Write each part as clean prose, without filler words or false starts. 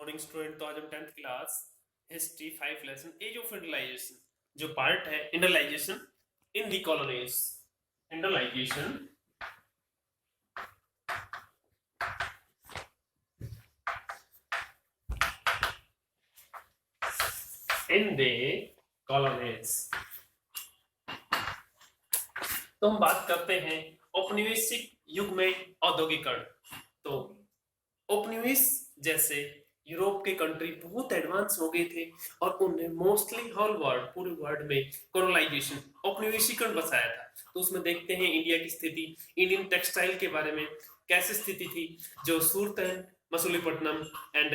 Morning student. तो आज हम 10th class history 5 lesson age of industrialisation जो पार्ट है industrialisation in the colonies. Industrialisation in the colonies. तो हम बात करते हैं औपनिवेशिक युग में औद्योगिकरण। तो औपनिवेश जैसे यूरोप के कंट्री बहुत एडवांस हो गए थे और उन्हें मोस्टली होल वर्ल्ड पूरे वर्ल्ड में कॉलोनाइजेशन औपनिवेशीकरण बसाया था। तो उसमें देखते हैं इंडिया की स्थिति, इंडियन टेक्सटाइल के बारे में कैसे स्थिति थी। जो सूरत एंड मसूलीपट्टनम एंड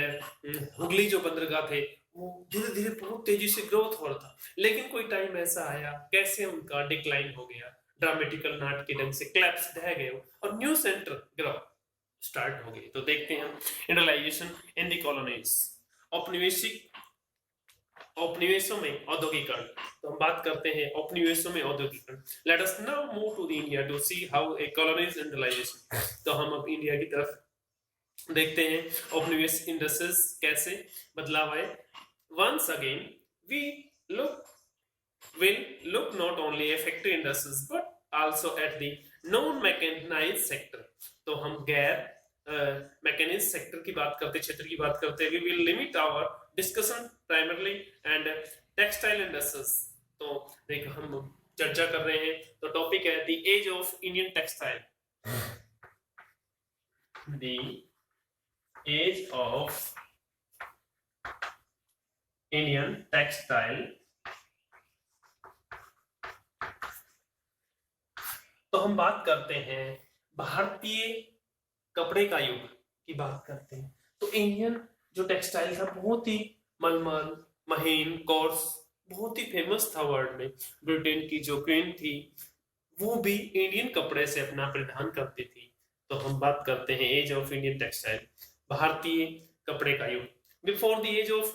हुगली जो बंदरगाह थे वो धीरे धीरे बहुत तेजी से ग्रोथ हो रहा था, लेकिन कोई टाइम ऐसा आया कैसे उनका डिक्लाइन हो गया, ड्रामेटिकल नाट के ढंग से क्लैप्स ढह गए और न्यू सेंटर ग्रो स्टार्ट हो गई। तो देखते हैं इंडलाइजेशन इन द कॉलोनीज। औपनिवेशिक औपनिवेशों में औद्योगिकरण। तो हम बात करते हैं औपनिवेशों में औद्योगिकरण। Let us now move to the India to see how a colonies industrialisation. तो हम अब इंडिया की तरफ देखते हैं औपनिवेश इंडस्ट्रीज कैसे बदलाव आए। Once again we look will look not only at factory industries but also at the non-mechanized sector। तो हम गैर मैकेनाइज्ड सेक्टर की बात करते, क्षेत्र की बात करते हैं। We will limit our discussion primarily and textile industries। तो देखो हम चर्चा कर रहे हैं, तो टॉपिक है the age of Indian textile। The age of Indian textile। तो हम बात करते हैं भारतीय कपड़े का युग की बात करते हैं। तो इंडियन जो टेक्सटाइल था बहुत ही मलमल, महीन, कोर्स, बहुत ही फेमस था वर्ल्ड में। ब्रिटेन की जो क्वीन थी वो भी इंडियन कपड़े से अपना परिधान करती थी। तो हम बात करते हैं एज ऑफ इंडियन टेक्सटाइल, भारतीय कपड़े का युग। Before the age of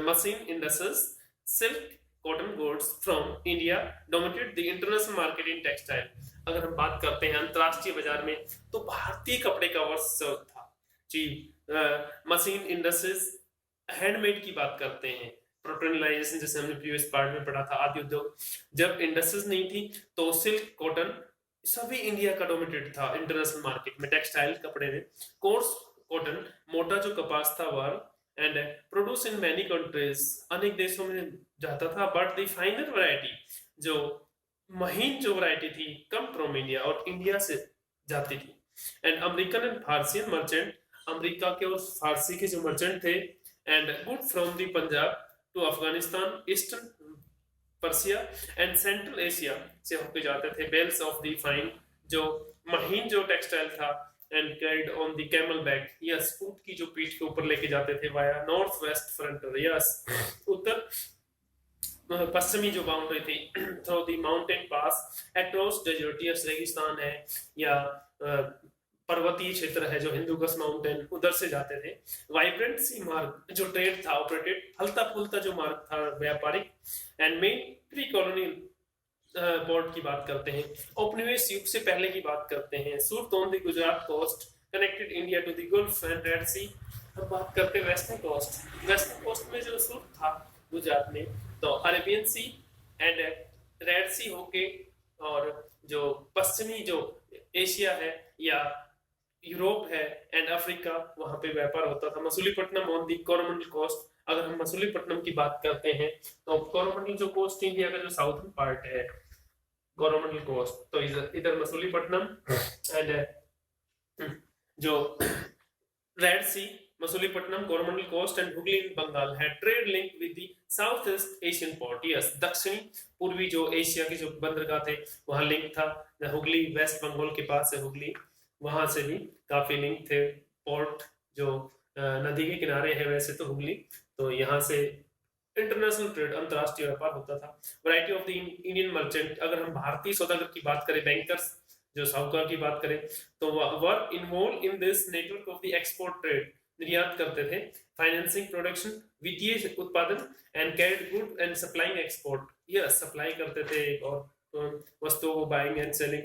machine industries, silk cotton goods from India dominated the international market in textile. अगर हम बात करते हैं अंतरराष्ट्रीय बाजार में, तो भारतीय कपड़े का वर्चस्व था जी। मशीन इंडस्ट्रीज, हैंडमेड की बात करते हैं, प्रोटोनिलाइजेशन जैसे हमने प्रीवियस पार्ट में पढ़ा था, आदि उद्योग। जब इंडस्ट्रीज नहीं थी तो सिल्क कॉटन सभी इंडिया का डोमिनेटेड था इंटरनेशनल मार्केट में टेक्सटाइल कपड़े में। कोर्स कॉटन, मोटा जो कपास था वह and produce in many countries, अनेक देशों में जाता था। बट द फाइनर वैरायटी, जो महीन जो वैरायटी थी, कम फ्रॉम इंडिया और इंडिया से जाती थी। And American and Persian merchant, America के और फारसी के जो मर्चेंट थे, and good from the Punjab to Afghanistan, eastern Persia and central Asia से होके जाते थे। बेल्स ऑफ द फाइन, जो महीन जो टेक्सटाइल था, and carried on the camel back, yes, ऊंट की जो पीठ के ऊपर लेके जाते थे, via north west frontier, yes, उत्तर पश्चिमी जो बाउंड्री थी through the mountain pass across desert, yes, रेगिस्तान है या पर्वतीय क्षेत्र है जो हिंदुकुश माउंटेन, उधर से जाते थे। वाइब्रेंट सी मार्ग, जो ट्रेड था ऑपरेटेड, हलता फुलता जो मार्ग था व्यापारिक। And main pre colonial port की बात करते हैं, औपनिवेश युग से पहले की बात करते हैं। Surat on the Gujarat coast connected India to the gulf and red sea. हम बात करते हैं वेस्टर्न कोस्ट, वेस्टर्न कोस्ट में जो सूरत था गुजरात में, तो अरेबियन सी एंड रेड सी होके, और जो पश्चिमी जो एशिया है या यूरोप है एंड अफ्रीका, वहां पे व्यापार होता था। Masulipatnam on the Coromandel coast, अगर हम मसूलीपट्टनम की बात करते हैं तो कोरोमंडल जो कोस्ट इंडिया का जो साउथर्न पार्ट है, कोरोमंडल कोस्ट, तो इधर मसूलीपट्टनम एंड जो red sea, Masulipatnam, Coromandel coast and Hooghly in Bengal है trade link with the south east Asian port, yes, दक्षिणी पूर्वी जो एशिया के जो बंदरगाह थे वहां लिंक था। हुगली वेस्ट बंगाल के पास है हुगली, वहां से भी काफी लिंक थे। पोर्ट जो नदी के किनारे है वैसे तो हुगली, तो यहाँ से इंटरनेशनल ट्रेड, अंतरराष्ट्रीय व्यापार होता था। Variety of the Indian merchant, अगर हम भारतीय सौदागर की बात करें, बैंकर्स जो साहूकार की बात करें, तो work involve in this network of the export trade, निर्यात करते थे। फाइनेंसिंग प्रोडक्शन, वित्तीय उत्पादन, and carried good and supplying export, yes, supply करते थे और वस्तुओं को बाइंग एंड सेलिंग,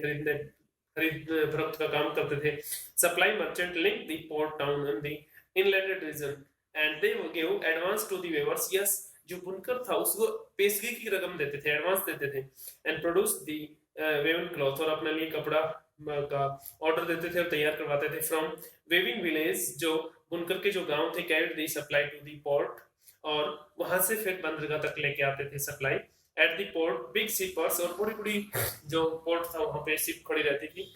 खरीद फरोख्त का काम करते थे। Supply merchant link the port town and the inland region and they give advance to the weavers, yes जो बुनकर था उसको पेशगी की रकम देते थे, एडवांस देते थे, and produce the woven cloth और अपने लिए कपड़ा का ऑर्डर देते थे और तैयार करवाते थे फ्रॉम वेविंग विलेज, जो बुनकर के जो गांव थे, carried the supply to the port, और वहां से फिर बंदरगाह तक लेके आते थे supply. At the port big shippers, और बड़ी बड़ी जो पोर्ट था वहां पे शिप खड़ी रहती थी।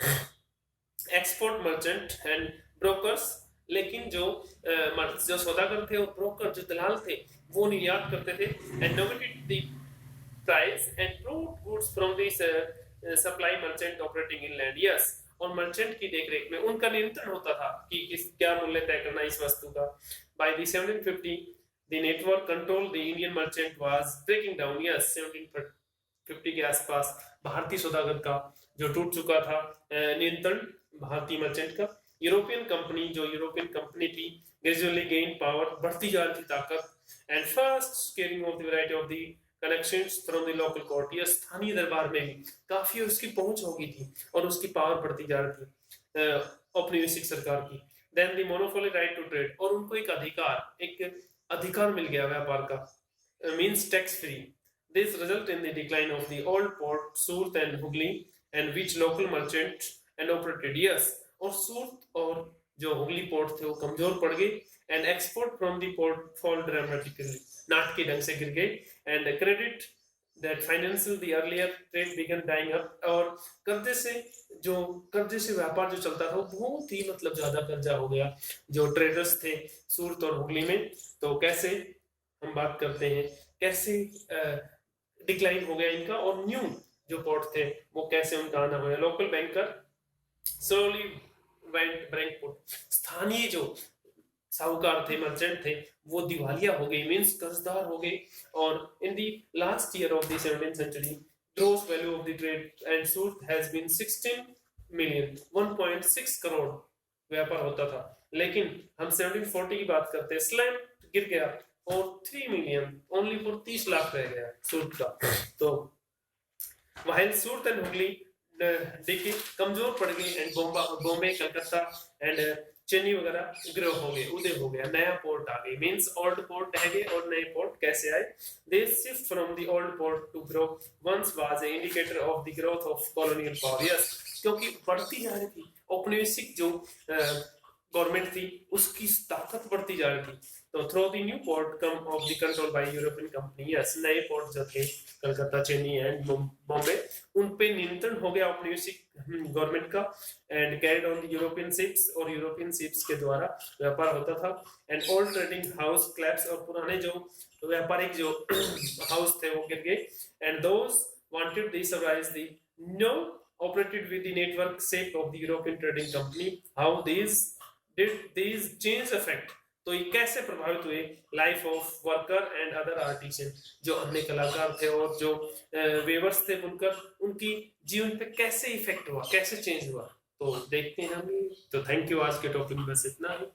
एक्सपोर्ट मर्चेंट एंड ब्रोकर्स, लेकिन जो सौदागर थे और ब्रोकर जो दलाल थे वो निर्यात करते थे। And negotiated the price and brought goods from this supply merchant operating in land, yes और मर्चेंट की देखरेख में उनका नियंत्रण होता था कि किस क्या मूल्य तय करना इस वस्तु का। By the 1750 the network control the Indian merchant was breaking down, yes 1750 के आसपास भारतीय सौदागर का जो टूट चुका था नियंत्रण भारतीय मर्चेंट का। यूरोपियन कंपनी थी ग्रेजुअली गेन पावर, बढ़ती जा रही थी ताकत, and first scaling of the variety of the connections from the local court, यह स्थानीय दरबार में भी काफी उसकी पहुंच हो गई थी और उसकी पावर बढ़ती जा रही थी औपनिवेशिक सरकार की। Then the monopoly right to trade, और उनको एक अधिकार मिल गया व्यापार का, means tax free. This result in the decline of the old port Surat and Hooghly, and which local merchant and operated, yes और सूरत और जो हुगली पोर्ट थे वो कमजोर पड़ गए, and export from the port fall dramatically, नाटकीय ढंग से गिर गए, and credit that financial the earlier trade began dying up, और कर्जे से व्यापार जो चलता था वो बहुत ही मतलब ज्यादा कर्जा हो गया जो ट्रेडर्स थे सूरत और हुगली में। तो कैसे हम बात करते हैं कैसे डिक्लाइन हो गया इनका, और न्यू जो पोर्ट थे वो कैसे उनका आना हुआ। लोकल बैंकर स्लोली वेंट बैंकरुप्ट, स्थानीय जो साहूकार थे मर्चेंट थे वो दिवालिया हो गए, मींस कर्जदार हो गए। और in the last year of the 17th century gross value of the trade and Surat has been 16 million, 1.6 crore व्यापार होता था, लेकिन हम 1740 की बात करते हैं, स्लैम गिर गया और 3 मिलियन ओनली फॉर 30 लाख रह गया सूरत का। तो while सूरत एंड हुगली देखिए कमजोर पड़ गई, एंड बॉम्बे कलकत्ता एंड चेन्नई वगैरह ग्रो हो गए, उदय हो गया, नया पोर्ट आ गई, मींस ओल्ड पोर्ट है गए और नए पोर्ट कैसे आए। They shift from the old port to grow once was a indicator of the growth of colonial power, yes क्योंकि बढ़ती जा रही थी औपनिवेशिक जो गवर्नमेंट थी उसकी ताकत बढ़ती जा रही थी। तो through the new port come of the control by European company, yes नए पोर्ट जो थे कलकत्ता चेन्नई एंड बॉम्बे उन पे नियंत्रण हो गया औपनिवेशिक गवर्नमेंट का, and carried on the European ships, और यूरोपियन शिप्स के द्वारा व्यापार होता था। And old trading house collapse, और पुराने जो व्यापारिक जो हाउस थे वो गिर गए, and those wanted they survive the no operated with the network shape of the European trading company. How did these change affect, तो ये कैसे प्रभावित हुए life of worker and other artisan, जो अन्य कलाकार थे और जो वेवर्स थे बुनकर, उनकी जीवन पे कैसे इफेक्ट हुआ, कैसे चेंज हुआ, तो देखते हैं हम। तो थैंक यू, आज के टॉपिक में बस इतना ही।